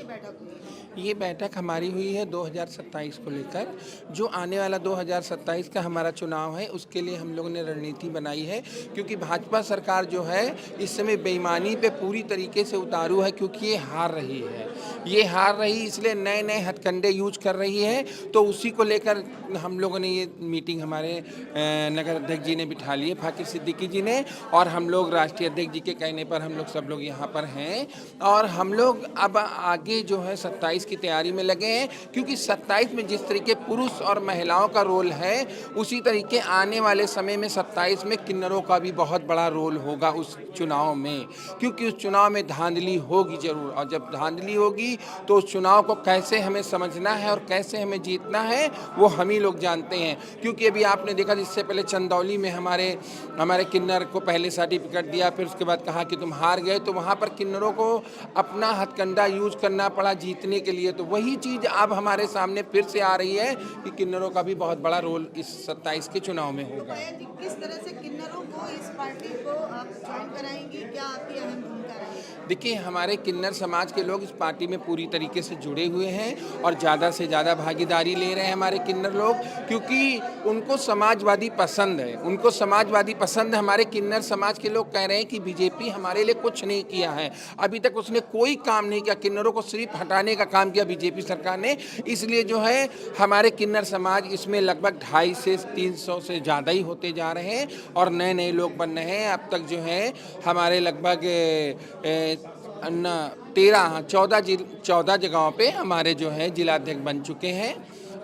ये बैठक हुई? ये बैठक हमारी हुई है 2027 को लेकर। जो आने वाला 2027 का हमारा चुनाव है उसके लिए हम लोगों ने रणनीति बनाई है, क्योंकि भाजपा सरकार जो है इस समय बेईमानी पे पूरी तरीके से उतारू है, क्योंकि ये हार रही है। ये हार रही इसलिए नए नए हथकंडे यूज कर रही है। तो उसी को लेकर हम लोगों ने ये मीटिंग हमारे नगर अध्यक्ष जी ने बिठा ली है, फाकिर सिद्दीकी जी ने, और हम लोग राष्ट्रीय अध्यक्ष जी के कहने पर हम लोग सब लोग यहाँ पर हैं। और हम लोग अब आगे जो है 27 की तैयारी में लगे हैं, क्योंकि 27 में जिस तरीके पुरुष और महिलाओं का रोल है उसी तरीके आने वाले समय में 27 में किन्नरों का भी बहुत बड़ा रोल होगा उस चुनाव में, क्योंकि उस चुनाव में धांधली होगी जरूर। और जब धांधली होगी तो उस चुनाव को कैसे हमें समझना है और कैसे हमें जीतना है वो हम ही लोग जानते हैं। क्योंकि अभी आपने देखा जिससे पहले चंदौली में हमारे किन्नर को पहले सर्टिफिकेट दिया, फिर उसके बाद कहा कि तुम हार गए, तो वहाँ पर किन्नरों को अपना हथकंडा यूज करना पड़ा जीतने के लिए। तो वही चीज़ अब हमारे सामने फिर से आ रही है कि किन्नरों का भी बहुत बड़ा रोल इस 27 के चुनाव में होगा। किस तरह से किन्नरों को इस पार्टी को आप ज्वाइन कराएंगी, क्या आपकी अहम भूमिका रहेगी? देखिए, हमारे किन्नर समाज के लोग इस पार्टी में पूरी तरीके से जुड़े हुए हैं और ज़्यादा से ज़्यादा भागीदारी ले रहे हैं हमारे किन्नर लोग, क्योंकि उनको समाजवादी पसंद है। उनको समाजवादी पसंद है। हमारे किन्नर समाज के लोग कह रहे हैं कि बीजेपी हमारे लिए कुछ नहीं किया है, अभी तक उसने कोई काम नहीं किया, किन्नरों को सिर्फ हटाने का काम किया बीजेपी सरकार ने। इसलिए जो है हमारे किन्नर समाज इसमें लगभग 250 से 300 से ज़्यादा ही होते जा रहे हैं और नए नए लोग बन रहे हैं। अब तक जो है हमारे लगभग 14 जगहों पे हमारे जो है जिलाध्यक्ष बन चुके हैं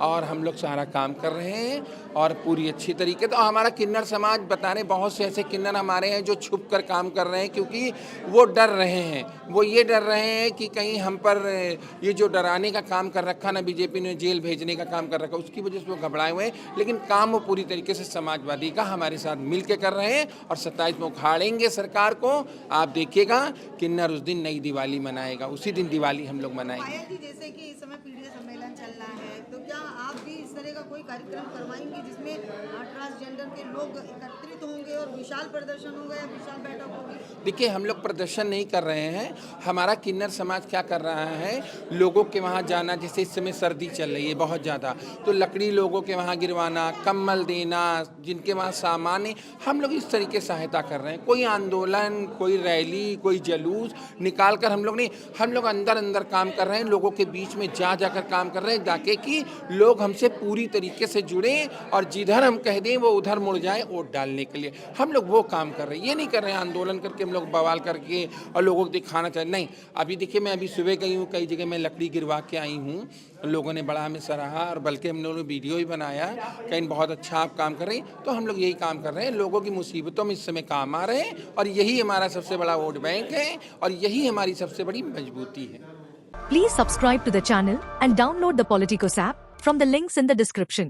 और हम लोग सारा काम कर रहे हैं और पूरी अच्छी तरीके। तो हमारा किन्नर समाज बता रहे, बहुत से ऐसे किन्नर हमारे हैं जो छुप कर काम कर रहे हैं, क्योंकि वो डर रहे हैं। वो ये डर रहे हैं कि कहीं हम पर ये जो डराने का काम कर रखा ना बीजेपी ने, जेल भेजने का काम कर रखा, उसकी वजह से वो घबराए हुए हैं। लेकिन काम वो पूरी तरीके से समाजवादी का हमारे साथ मिल के कर रहे हैं और 27 में उखाड़ेंगे सरकार को। आप देखिएगा किन्नर उस दिन नई दिवाली मनाएगा, उसी दिन दिवाली हम लोग मनाएंगे। जैसे कि इस समय पीढ़ी सम्मेलन चल रहा है, तो क्या आप भी इस तरह का कोई कार्यक्रम करवाएंगे जिसमें ट्रांसजेंडर के लोग एकत्रित होंगे और विशाल प्रदर्शन होगा या विशाल बैठक होगी? देखिए, हम लोग प्रदर्शन नहीं कर रहे हैं। हमारा किन्नर समाज क्या कर रहा है, लोगों के वहाँ जाना, जैसे इस समय सर्दी चल रही है बहुत ज़्यादा, तो लकड़ी लोगों के वहाँ गिरवाना, कम्बल देना, जिनके वहाँ सामान है, हम लोग इस तरीके सहायता कर रहे हैं। कोई आंदोलन, कोई रैली, कोई जुलूस निकाल कर हम लोग नहीं, हम लोग अंदर अंदर काम कर रहे हैं, लोगों के बीच में जाकर काम कर रहे हैं, ताकि कि लोग हमसे पूरी तरीके से जुड़ें और जिधर हम कह दें वो उधर मुड़ जाए वोट डालने के लिए। हम लोग वो काम कर रहे हैं, ये नहीं कर रहे हैं आंदोलन करके हम लोग बवाल करके और लोगों को दिखाना चाहिए, नहीं। अभी देखिए, मैं अभी सुबह गई हूँ, कई जगह मैं लकड़ी गिरवा के आई हूँ, लोगों ने बड़ा हमें सराहा और बल्कि हम लोगों ने वीडियो भी बनाया, कहीं बहुत अच्छा आप काम कर रहे हैं। तो हम लोग यही काम कर रहे हैं, लोगों की मुसीबतों में इस समय काम आ रहे हैं और यही हमारा सबसे बड़ा वोट बैंक है और यही हमारी सबसे बड़ी मजबूती है। Please subscribe to the channel and download the Politicos app from the links in the description.